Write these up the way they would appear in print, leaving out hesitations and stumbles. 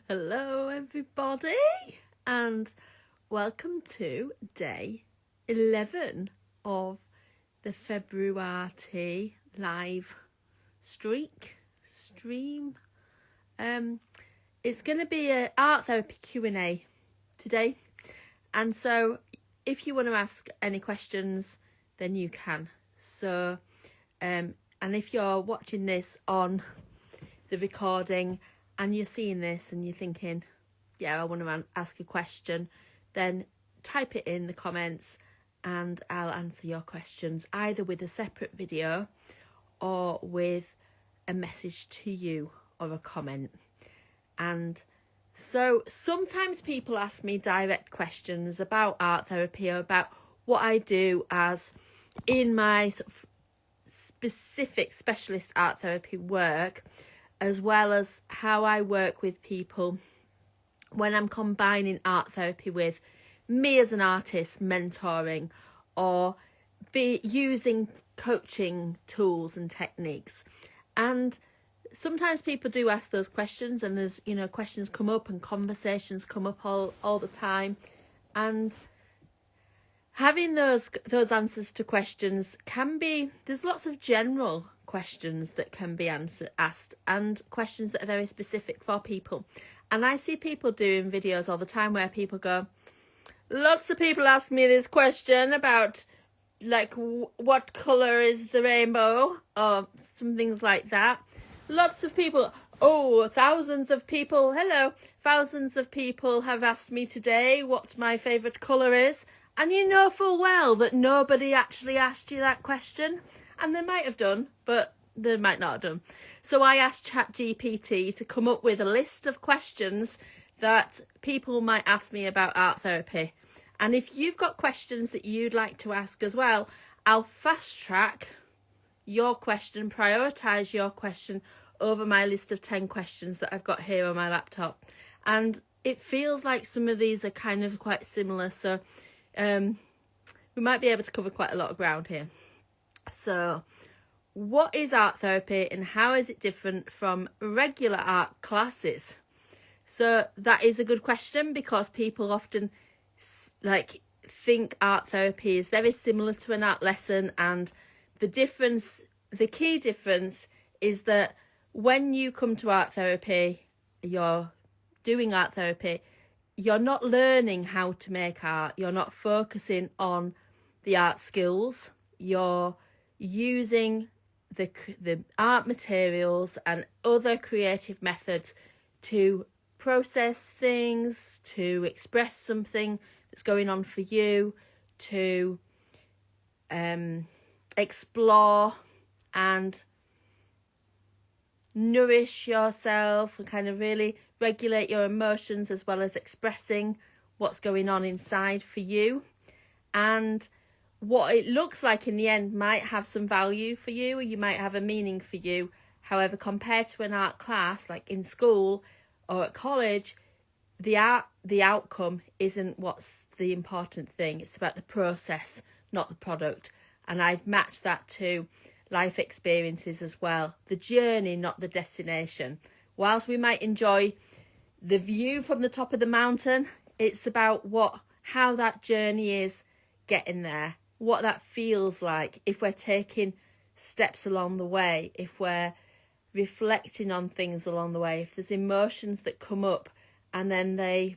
Hello everybody and welcome to day 11 of the February live stream. It's going to be a art therapy Q&A today, and so if you want to ask any questions then you can. So and if you're watching this on the recording and you're seeing this and you're thinking, yeah, I want to ask a question, then type it in the comments and I'll answer your questions either with a separate video or with a message to you or a comment. And so sometimes people ask me direct questions about art therapy or about what I do as in my sort of specific specialist art therapy work, as well as how I work with people when I'm combining art therapy with me as an artist mentoring or be using coaching tools and techniques. And sometimes people do ask those questions, and there's, questions come up and conversations come up all the time. And having those answers to questions there's lots of general questions that can be asked and questions that are very specific for people. And I see people doing videos all the time where people go, lots of people ask me this question about like what colour is the rainbow or some things like that. Lots of people, thousands of people have asked me today what my favourite colour is. And you know full well that nobody actually asked you that question. And they might have done, but they might not have done. So I asked ChatGPT to come up with a list of questions that people might ask me about art therapy. And if you've got questions that you'd like to ask as well, I'll fast track your question, prioritise your question over my list of 10 questions that I've got here on my laptop. And it feels like some of these are kind of quite similar. So we might be able to cover quite a lot of ground here. So what is art therapy and how is it different from regular art classes? So that is a good question, because people often think art therapy is very similar to an art lesson, and the key difference is that when you come to art therapy, you're doing art therapy, you're not learning how to make art, you're not focusing on the art skills, you're using the art materials and other creative methods to process things, to express something that's going on for you, to explore and nourish yourself and kind of really regulate your emotions, as well as expressing what's going on inside for you. And what it looks like in the end might have some value for you, or you might have a meaning for you. However, compared to an art class like in school or at college, the outcome isn't what's the important thing. It's about the process, not the product. And I've matched that to life experiences as well. The journey, not the destination. Whilst we might enjoy the view from the top of the mountain, it's about how that journey is getting there, what that feels like if we're taking steps along the way, if we're reflecting on things along the way, if there's emotions that come up and then they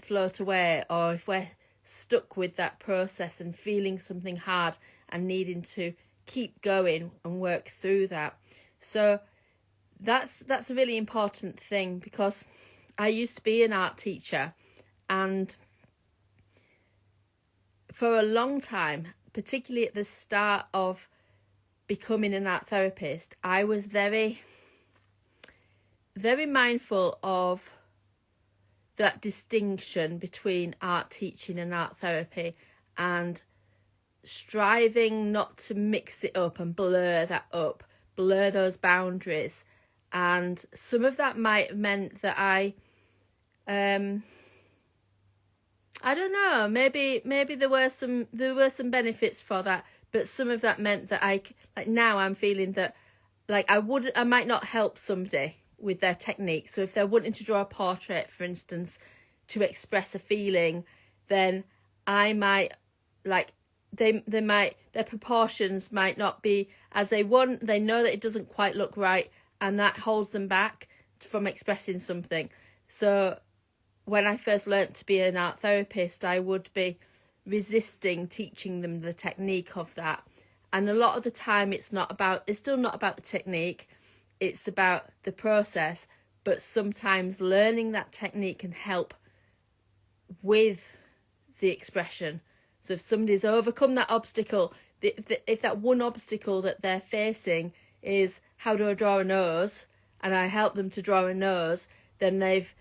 float away, or if we're stuck with that process and feeling something hard and needing to keep going and work through that. So that's a really important thing, because I used to be an art teacher, and for a long time, particularly at the start of becoming an art therapist, I was very, very mindful of that distinction between art teaching and art therapy, and striving not to mix it up and blur those boundaries. And some of that might have meant that I don't know, maybe there were some benefits for that, but some of that meant that now I'm feeling that I might not help somebody with their technique. So if they're wanting to draw a portrait, for instance, to express a feeling, then I might their proportions might not be as they want. They know that it doesn't quite look right, and that holds them back from expressing something. So when I first learnt to be an art therapist, I would be resisting teaching them the technique of that. And a lot of the time it's still not about the technique, it's about the process. But sometimes learning that technique can help with the expression. So if somebody's overcome that obstacle, if that one obstacle that they're facing is how do I draw a nose, and I help them to draw a nose, then they've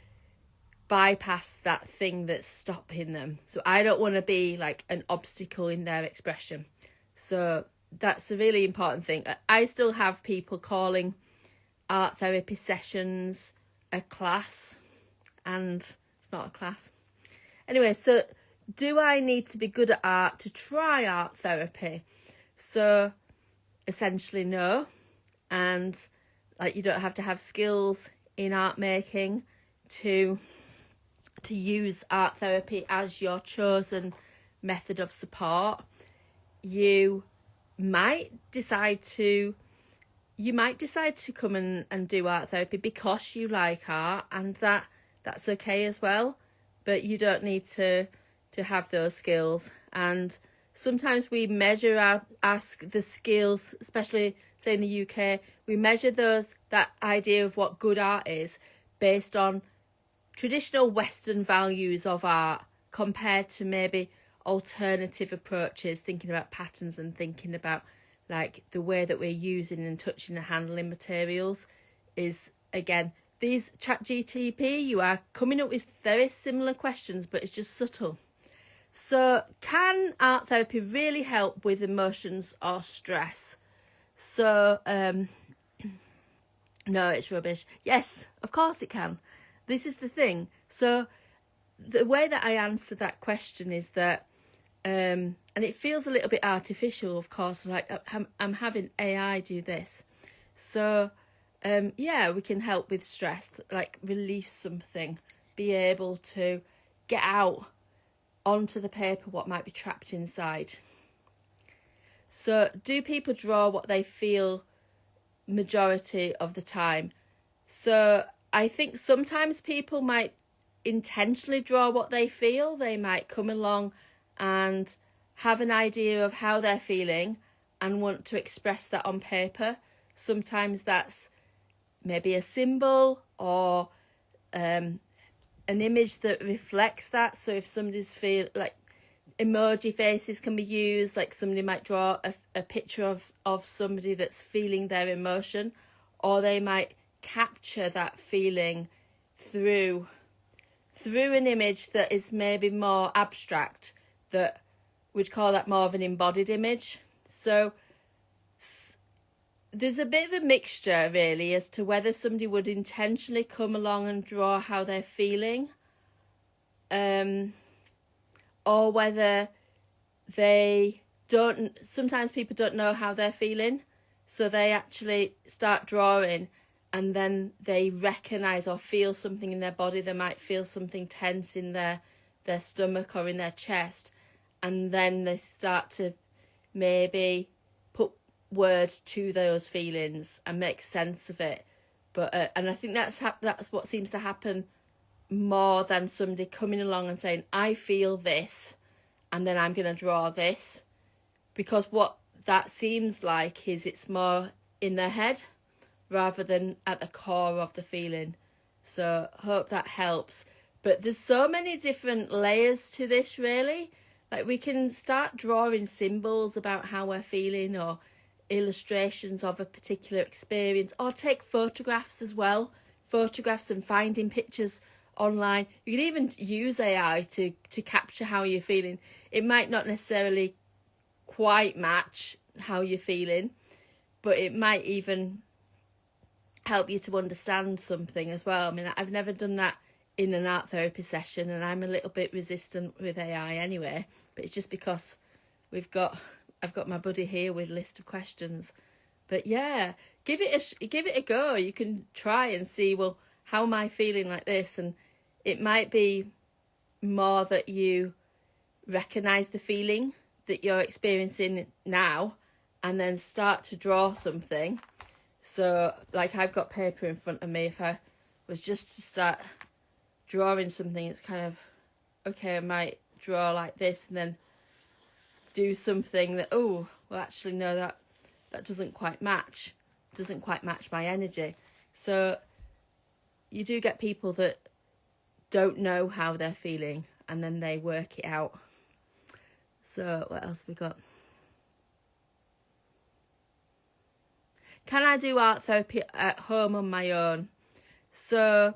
bypassed that thing that's stopping them. So I don't want to be like an obstacle in their expression. So that's a really important thing. I still have people calling art therapy sessions a class, and it's not a class. Anyway, so do I need to be good at art to try art therapy? So essentially no. And like, you don't have to have skills in art making to use art therapy as your chosen method of support. You might decide to come and do art therapy because you like art, and that's okay as well. But you don't need to have those skills. And sometimes we measure the skills, especially say in the UK, we measure that idea of what good art is based on traditional Western values of art compared to maybe alternative approaches, thinking about patterns and thinking about like the way that we're using and touching and handling materials. Is again, these ChatGTP, you are coming up with very similar questions, but it's just subtle. So can art therapy really help with emotions or stress? So no, it's rubbish. Yes, of course it can. This is the thing. So the way that I answer that question is that, and it feels a little bit artificial, of course, like I'm having AI do this. So yeah, we can help with stress, like release something, be able to get out onto the paper what might be trapped inside. So do people draw what they feel majority of the time? So I think sometimes people might intentionally draw what they feel. They might come along and have an idea of how they're feeling and want to express that on paper. Sometimes that's maybe a symbol or an image that reflects that. So if somebody's like emoji faces can be used, like somebody might draw a picture of somebody that's feeling their emotion, or they might capture that feeling through an image that is maybe more abstract, that we'd call that more of an embodied image. So there's a bit of a mixture really as to whether somebody would intentionally come along and draw how they're feeling, or whether they don't. Sometimes people don't know how they're feeling, so they actually start drawing and then they recognise or feel something in their body. They might feel something tense in their stomach or in their chest, and then they start to maybe put words to those feelings and make sense of it. But and I think that's what seems to happen more than somebody coming along and saying, I feel this and then I'm going to draw this, because what that seems like is it's more in their head rather than at the core of the feeling. So hope that helps. But there's so many different layers to this really. Like we can start drawing symbols about how we're feeling, or illustrations of a particular experience, or take photographs as well. Photographs and finding pictures online. You can even use AI to capture how you're feeling. It might not necessarily quite match how you're feeling, but it might even help you to understand something as well. I mean, I've never done that in an art therapy session, and I'm a little bit resistant with AI anyway, but it's just because I've got my buddy here with a list of questions. But yeah, give it a go. You can try and see, well, how am I feeling like this? And it might be more that you recognize the feeling that you're experiencing now and then start to draw something. So like I've got paper in front of me. If I was just to start drawing something, it's kind of, okay, I might draw like this and then do something that, oh, well, actually, no, that doesn't quite match my energy. So you do get people that don't know how they're feeling and then they work it out. So what else have we got? Can I do art therapy at home on my own? So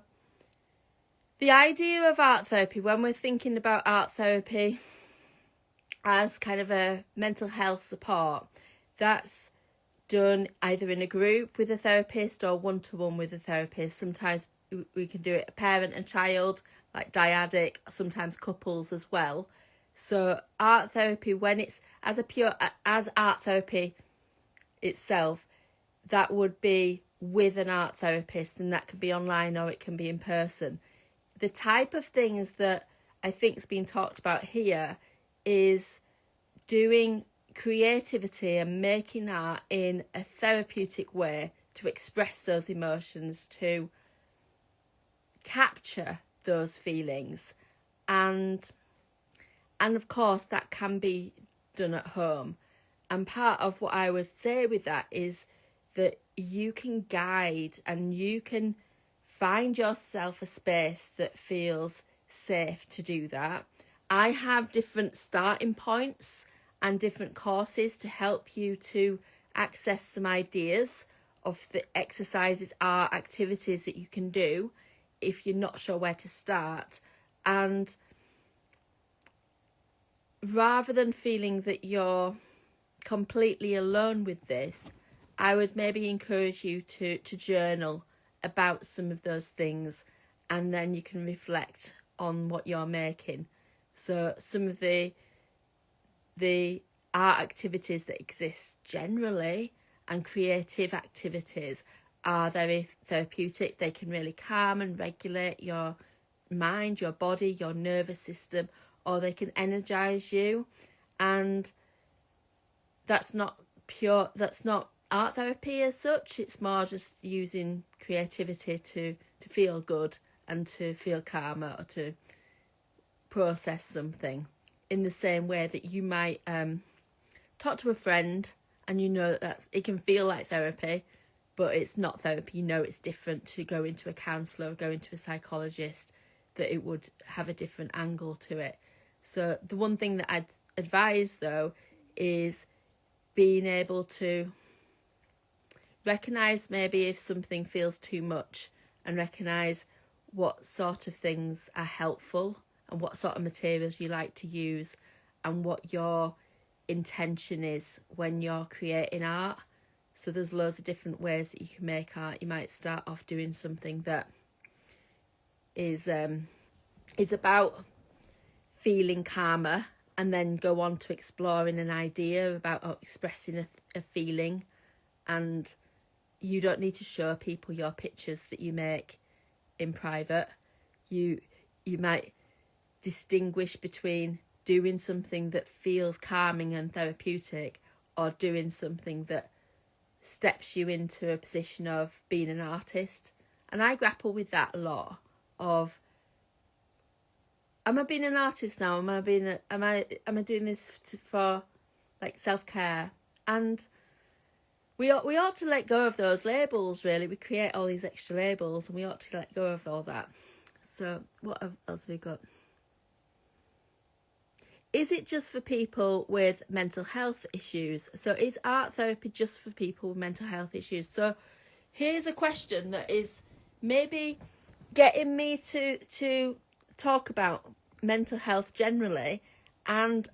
the idea of art therapy, when we're thinking about art therapy as kind of a mental health support, that's done either in a group with a therapist or one-to-one with a therapist. Sometimes we can do it a parent and child, like dyadic, sometimes couples as well. So art therapy, when it's as art therapy itself, that would be with an art therapist, and that can be online or it can be in person. The type of things that I think is being talked about here is doing creativity and making art in a therapeutic way to express those emotions, to capture those feelings, and of course that can be done at home. And part of what I would say with that is that you can guide and you can find yourself a space that feels safe to do that. I have different starting points and different courses to help you to access some ideas of the exercises, art activities that you can do if you're not sure where to start. And rather than feeling that you're completely alone with this, I would maybe encourage you to journal about some of those things, and then you can reflect on what you're making. So some of the art activities that exist generally and creative activities are very therapeutic. They can really calm and regulate your mind, your body, your nervous system, or they can energize you. And that's not art therapy as such. It's more just using creativity to feel good and to feel calmer or to process something, in the same way that you might talk to a friend and you know that it can feel like therapy, but it's not therapy. You know it's different to go into a counsellor or go into a psychologist, that it would have a different angle to it. So the one thing that I'd advise though is being able to recognise maybe if something feels too much, and recognise what sort of things are helpful and what sort of materials you like to use and what your intention is when you're creating art. So there's loads of different ways that you can make art. You might start off doing something that is about feeling calmer, and then go on to exploring an idea about expressing a feeling. And you don't need to show people your pictures that you make in private. You might distinguish between doing something that feels calming and therapeutic or doing something that steps you into a position of being an artist. And I grapple with that a lot of, am I being an artist now? Am I doing this for like self-care? And we ought to let go of those labels, really. We create all these extra labels and we ought to let go of all that. So what else have we got? Is it just for people with mental health issues? So is art therapy just for people with mental health issues? So here's a question that is maybe getting me to talk about mental health generally. And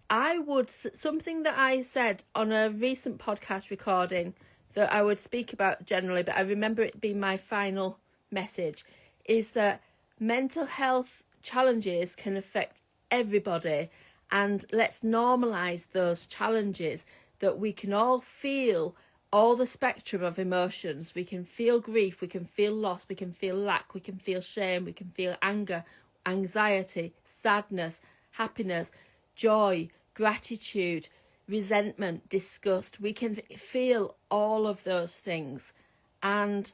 something that I said on a recent podcast recording that I would speak about generally, but I remember it being my final message, is that mental health challenges can affect everybody. And let's normalise those challenges, that we can all feel all the spectrum of emotions. We can feel grief, we can feel loss, we can feel lack, we can feel shame, we can feel anger, anxiety, sadness, happiness, joy, gratitude, resentment, disgust. We can feel all of those things. And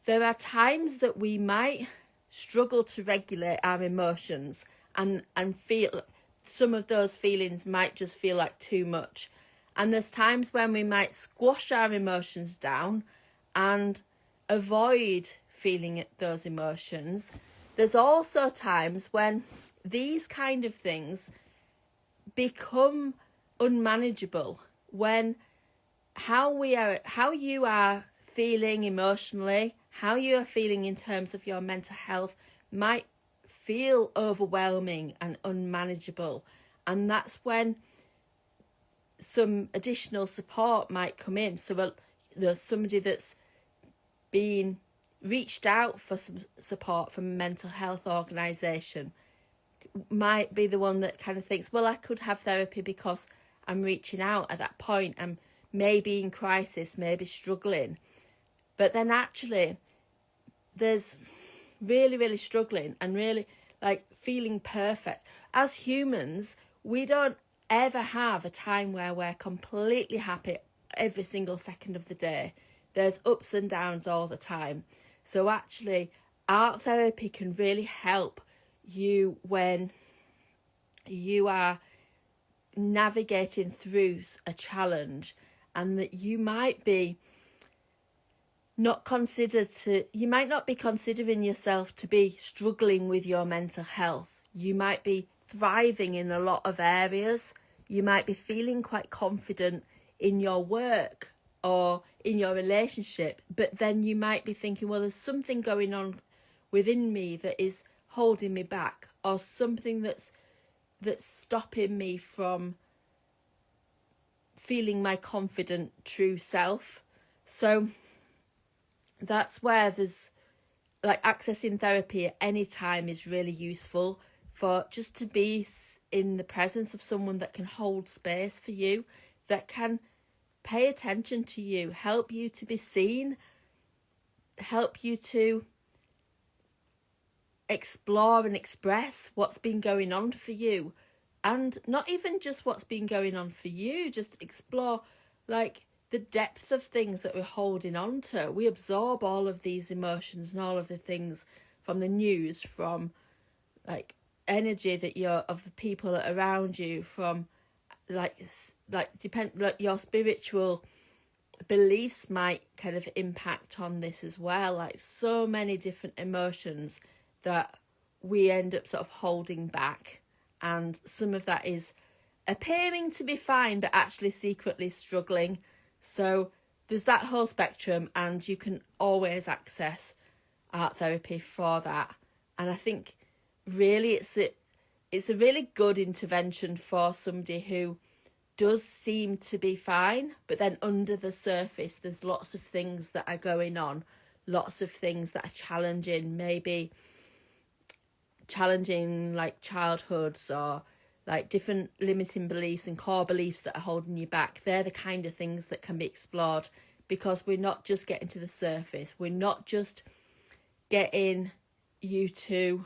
there are times that we might struggle to regulate our emotions and feel some of those feelings might just feel like too much. And there's times when we might squash our emotions down and avoid feeling those emotions. There's also times when these kind of things become unmanageable, when how you are feeling emotionally, how you are feeling in terms of your mental health might feel overwhelming and unmanageable. And that's when some additional support might come in. So somebody that's been reached out for some support from a mental health organisation might be the one that kind of thinks, well, I could have therapy because I'm reaching out at that point. I'm maybe in crisis, maybe struggling. But then actually there's really, really struggling and really like feeling perfect. As humans, we don't ever have a time where we're completely happy every single second of the day. There's ups and downs all the time. So actually, art therapy can really help you when you are navigating through a challenge, and that you might not be considering yourself to be struggling with your mental health. You might be thriving in a lot of areas. You might be feeling quite confident in your work or in your relationship, but then you might be thinking, well, there's something going on within me that is holding me back, or something that's stopping me from feeling my confident true self. So that's where there's like accessing therapy at any time is really useful, for just to be in the presence of someone that can hold space for you, that can pay attention to you, help you to be seen, help you to explore and express what's been going on for you. And not even just what's been going on for you, just explore like the depth of things that we're holding on to. We absorb all of these emotions and all of the things from the news, from like energy that of the people around you, from like your spiritual beliefs might kind of impact on this as well. Like so many different emotions that we end up sort of holding back, and some of that is appearing to be fine but actually secretly struggling. So there's that whole spectrum, and you can always access art therapy for that. And I think really it's a really good intervention for somebody who does seem to be fine, but then under the surface there's lots of things that are going on, lots of things that are challenging, maybe challenging like childhoods, or like different limiting beliefs and core beliefs that are holding you back. They're the kind of things that can be explored, because we're not just getting to the surface. We're not just getting you to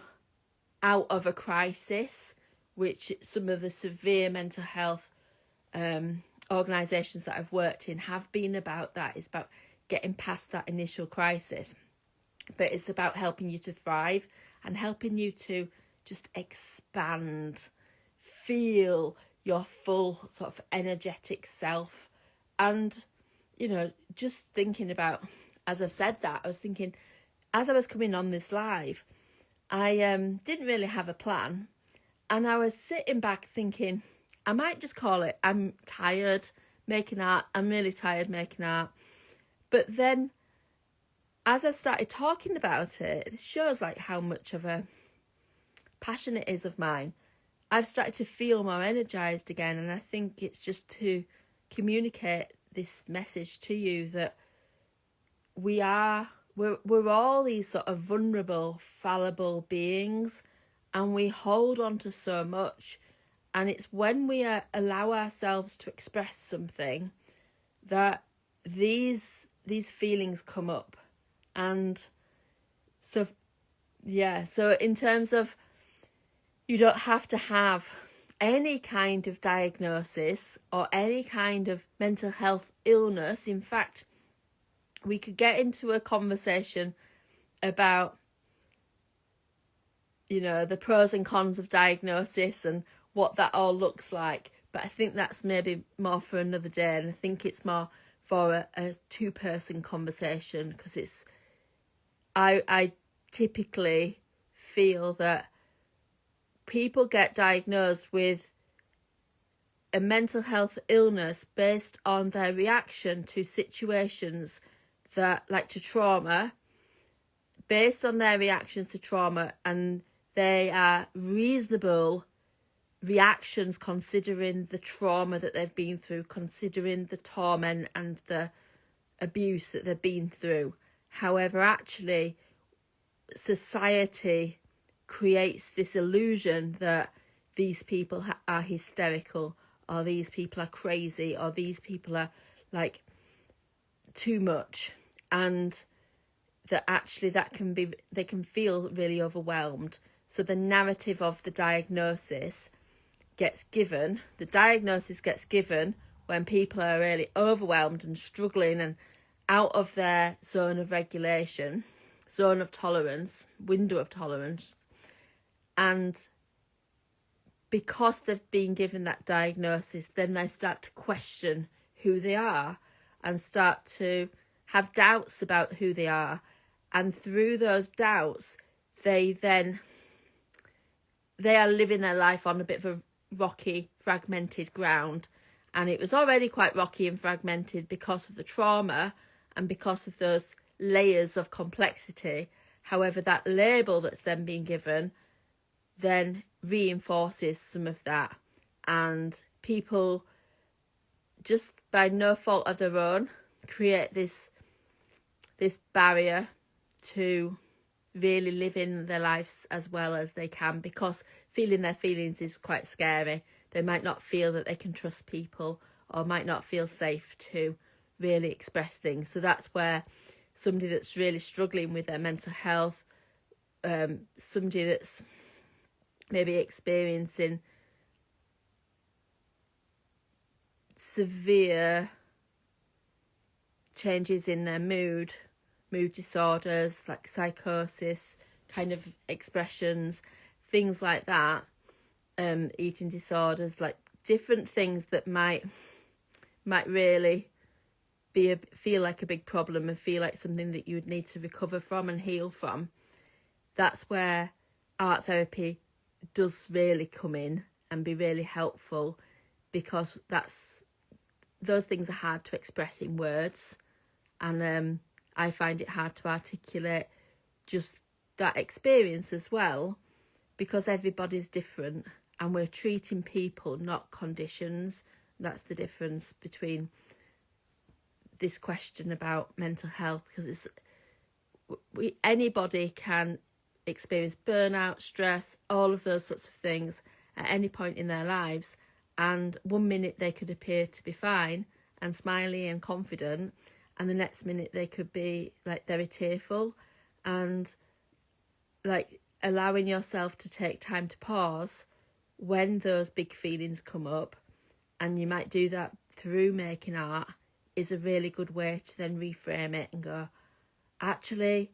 out of a crisis, which some of the severe mental health organisations that I've worked in have been about. That is about getting past that initial crisis, but it's about helping you to thrive and helping you to just expand, feel your full sort of energetic self. And just thinking about, as I've said that, I was thinking as I was coming on this live, I didn't really have a plan, and I was sitting back thinking I might just call it I'm tired making art. I'm really tired making art. But then as I've started talking about it, it shows like how much of a passion it is of mine. I've started to feel more energized again, and I think it's just to communicate this message to you that we're all these sort of vulnerable, fallible beings, and we hold on to so much. And it's when we allow ourselves to express something that these feelings come up. And so in terms of, you don't have to have any kind of diagnosis or any kind of mental health illness. In fact, we could get into a conversation about, the pros and cons of diagnosis and what that all looks like. But I think that's maybe more for another day. And I think it's more for a two-person conversation, because I typically feel that people get diagnosed with a mental health illness based on their reaction to situations that, like to trauma, based on their reactions to trauma, and they are reasonable reactions considering the trauma that they've been through, considering the torment and the abuse that they've been through. However, actually, society creates this illusion that these people are hysterical, or these people are crazy, or these people are like too much, and that actually they can feel really overwhelmed. So the narrative of the diagnosis gets given when people are really overwhelmed and struggling and out of their zone of regulation, zone of tolerance, window of tolerance. And because they've been given that diagnosis, then they start to question who they are and start to have doubts about who they are. And through those doubts, they are living their life on a bit of a rocky, fragmented ground. And it was already quite rocky and fragmented because of the trauma and because of those layers of complexity. However, that label that's then being given then reinforces some of that. And people, just by no fault of their own, create this barrier to really living their lives as well as they can, because feeling their feelings is quite scary. They might not feel that they can trust people, or might not feel safe to really express things. So that's where somebody that's really struggling with their mental health, somebody that's maybe experiencing severe changes in their mood disorders like psychosis kind of expressions, things like that, eating disorders, like different things that might really feel like a big problem and feel like something that you would need to recover from and heal from. That's where art therapy does really come in and be really helpful, because those things are hard to express in words, and I find it hard to articulate just that experience as well, because everybody's different and we're treating people, not conditions. That's the difference between this question about mental health, because anybody can experience burnout, stress, all of those sorts of things at any point in their lives, and one minute they could appear to be fine and smiley and confident, and the next minute they could be like very tearful. And like allowing yourself to take time to pause when those big feelings come up, and you might do that through making art, is a really good way to then reframe it and go, actually,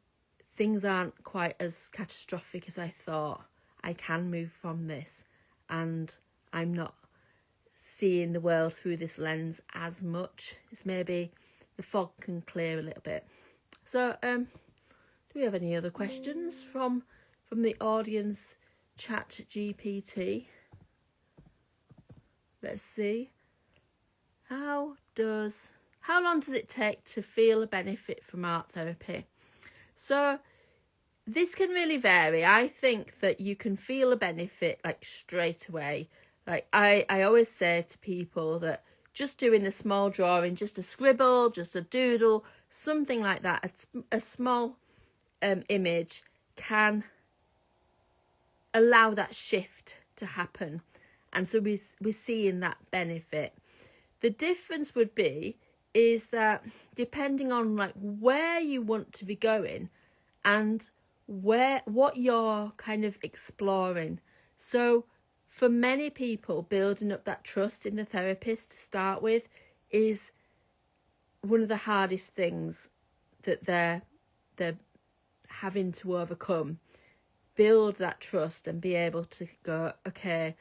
things aren't quite as catastrophic as I thought. I can move from this, and I'm not seeing the world through this lens as much. It's maybe the fog can clear a little bit. So, do we have any other questions from the audience chat GPT? Let's see. How long does it take to feel a benefit from art therapy? So this can really vary. I think that you can feel a benefit like straight away. Like I always say to people that just doing a small drawing, just a scribble, just a doodle, something like that, a small image can allow that shift to happen. And so we're seeing that benefit. The difference would be is that depending on like where you want to be going and what you're kind of exploring. So for many people, building up that trust in the therapist to start with is one of the hardest things that they're having to overcome. Build that trust and be able to go, okay,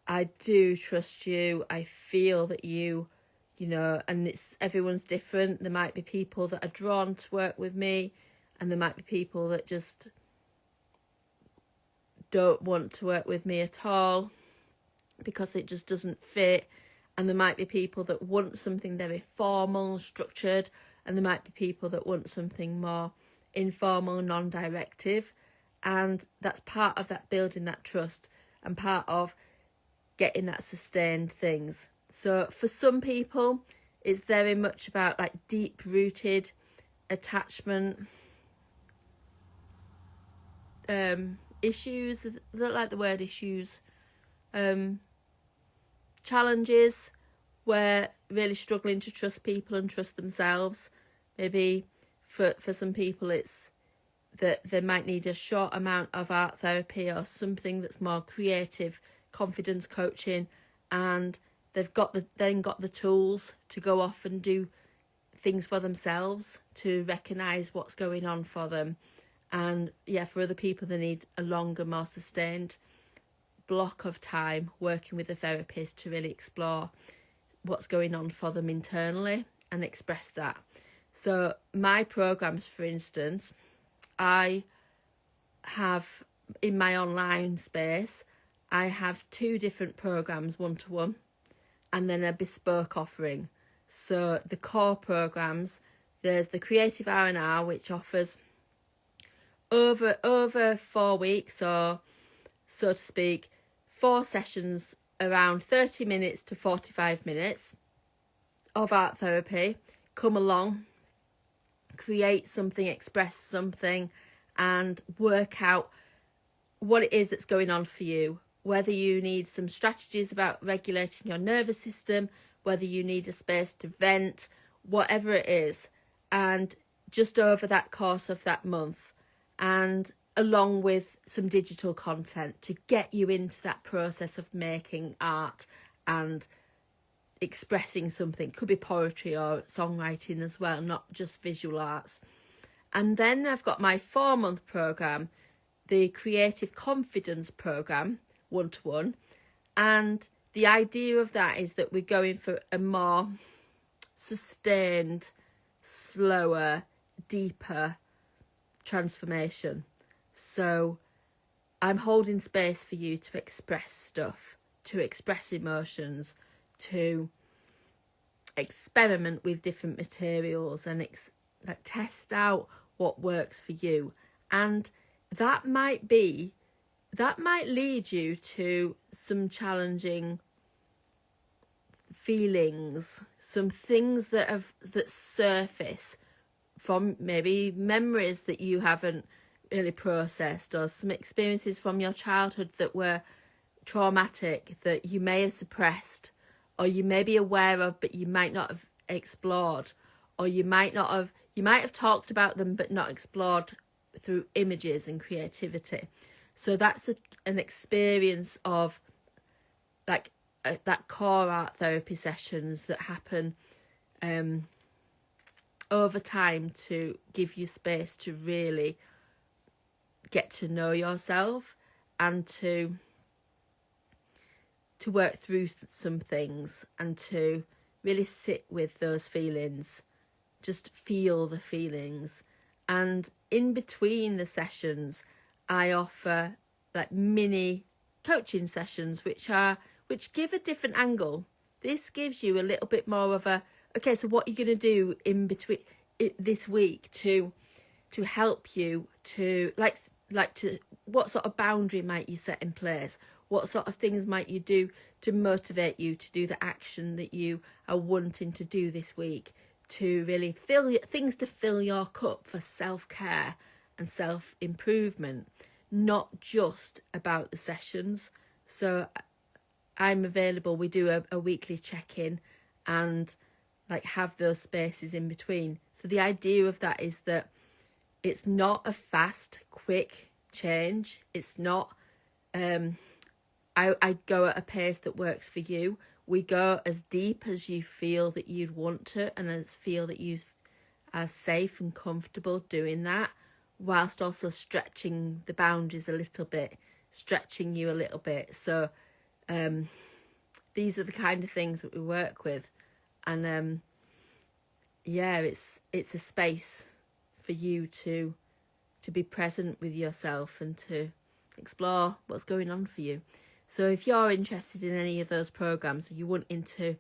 I do trust you. I feel that you know, and it's everyone's different. There might be people that are drawn to work with me, and there might be people that just don't want to work with me at all because it just doesn't fit. And there might be people that want something very formal, structured, and there might be people that want something more informal, non-directive. And that's part of that building that trust and part of getting that sustained things. So for some people, it's very much about like deep-rooted attachment issues. I don't like the word issues. Challenges where really struggling to trust people and trust themselves. Maybe for some people it's that they might need a short amount of art therapy or something that's more creative, confidence coaching, and they've got the tools to go off and do things for themselves to recognise what's going on for them. And yeah, for other people they need a longer, more sustained block of time working with a therapist to really explore what's going on for them internally and express that. So my programs, for instance, I have in my online space, I have 2 different programs, 1-to-1, and then a bespoke offering. So the core programs, there's the Creative R&R, which offers over 4 weeks, or so to speak, 4 sessions around 30 minutes to 45 minutes of art therapy. Come along, create something, express something, and work out what it is that's going on for you. Whether you need some strategies about regulating your nervous system, whether you need a space to vent, whatever it is. And just over that course of that month, and along with some digital content to get you into that process of making art and expressing something. Could be poetry or songwriting as well, not just visual arts. And then I've got my 4-month program, the Creative Confidence program, 1-to-1. And the idea of that is that we're going for a more sustained, slower, deeper transformation. So I'm holding space for you to express stuff, to express emotions, to experiment with different materials and test out what works for you. And that might lead you to some challenging feelings, some things that surface from maybe memories that you haven't really processed, or some experiences from your childhood that were traumatic that you may have suppressed, or you may be aware of but you might not have explored, or you might have talked about them but not explored through images and creativity. So that's an experience of that core art therapy sessions that happen over time to give you space to really get to know yourself and to work through some things and to really sit with those feelings, just feel the feelings. And in between the sessions, I offer like mini coaching sessions, which give a different angle. This gives you a little bit more of a, okay, so what are you going to do in between this week to help you to what sort of boundary might you set in place? What sort of things might you do to motivate you to do the action that you are wanting to do this week, to really fill your cup for self-care and self-improvement, not just about the sessions. So I'm available. We do a weekly check-in, and like have those spaces in between. So the idea of that is that it's not a fast, quick change. It's not, I go at a pace that works for you. We go as deep as you feel that you'd want to, and as feel that you are safe and comfortable doing that, whilst also stretching the boundaries a little bit, stretching you a little bit. So these are the kind of things that we work with. And yeah, it's a space for you to be present with yourself and to explore what's going on for you. So if you're interested in any of those programs and you're wanting to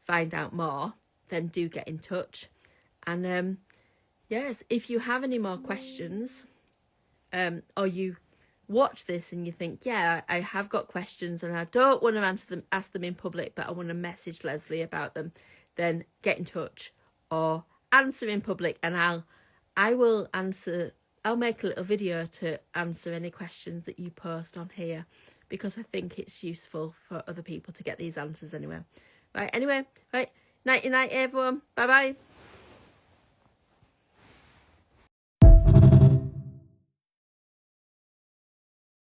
find out more, then do get in touch. And yes, if you have any more questions, or you watch this and you think, yeah, I have got questions and I don't want to ask them in public, but I want to message Leslie about them, then get in touch or answer in public, and I will answer. I'll make a little video to answer any questions that you post on here, because I think it's useful for other people to get these answers anyway. Right, anyway, right, nighty night everyone. Bye bye.